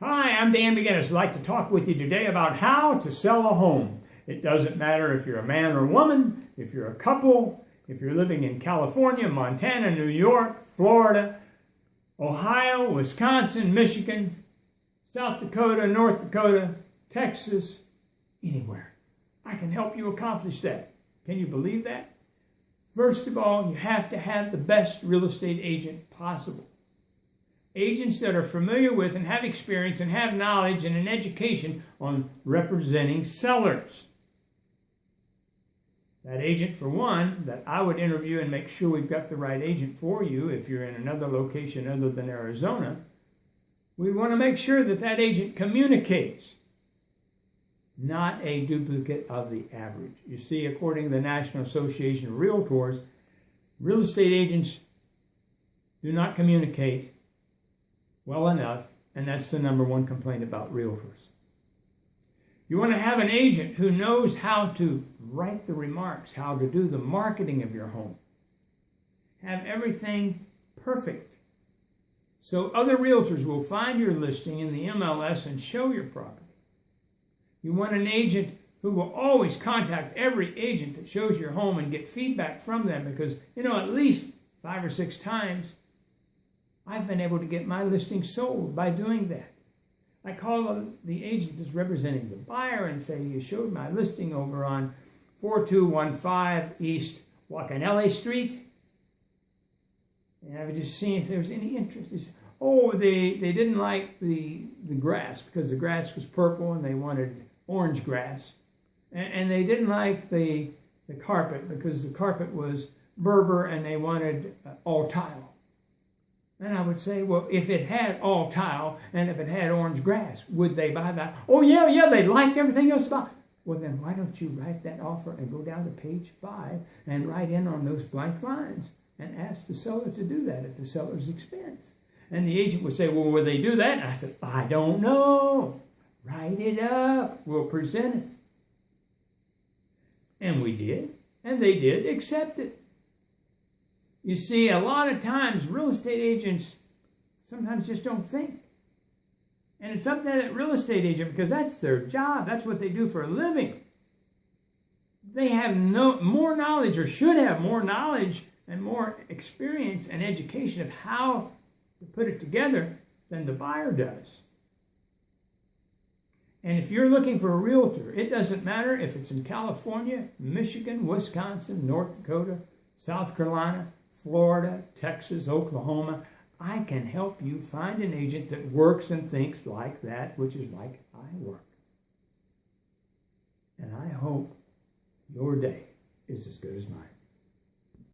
Hi, I'm Dee McGinnis. I'd like to talk with you today about how to sell a home. It doesn't matter if you're a man or a woman, if you're a couple, if you're living in California, Montana, New York, Florida, Ohio, Wisconsin, Michigan, South Dakota, North Dakota, Texas, anywhere. I can help you accomplish that. Can you believe that? First of all, you have to have the best real estate agent possible. Agents that are familiar with and have experience and have knowledge and an education on representing sellers. That agent, for one, that I would interview and make sure we've got the right agent for you if you're in another location other than Arizona, we want to make sure that that agent communicates, not a duplicate of the average. You see, according to the National Association of Realtors, real estate agents do not communicate well enough, and that's the number one complaint about realtors. You want to have an agent who knows how to write the remarks, how to do the marketing of your home. Have everything perfect, so other realtors will find your listing in the MLS and show your property. You want an agent who will always contact every agent that shows your home and get feedback from them, because, at least 5 or 6 times, I've been able to get my listing sold by doing that. I call the agent that's representing the buyer and say, you showed my listing over on 4215 East Wakanele Street. And I was just seeing if there was any interest. They said, they didn't like the grass because the grass was purple and they wanted orange grass. And they didn't like the carpet because the carpet was Berber and they wanted all tile. And I would say, well, if it had all tile and if it had orange grass, would they buy that? Oh, yeah, they liked everything else about it. Well, then why don't you write that offer and go down to page 5 and write in on those blank lines and ask the seller to do that at the seller's expense? And the agent would say, well, will they do that? And I said, I don't know. Write it up. We'll present it. And we did. And they did accept it. You see, a lot of times, real estate agents sometimes just don't think. And it's up to that real estate agent because that's their job. That's what they do for a living. They have more knowledge, or should have more knowledge and more experience and education of how to put it together than the buyer does. And if you're looking for a realtor, it doesn't matter if it's in California, Michigan, Wisconsin, North Dakota, South Carolina, Florida, Texas, Oklahoma. I can help you find an agent that works and thinks like that, which is like I work. And I hope your day is as good as mine.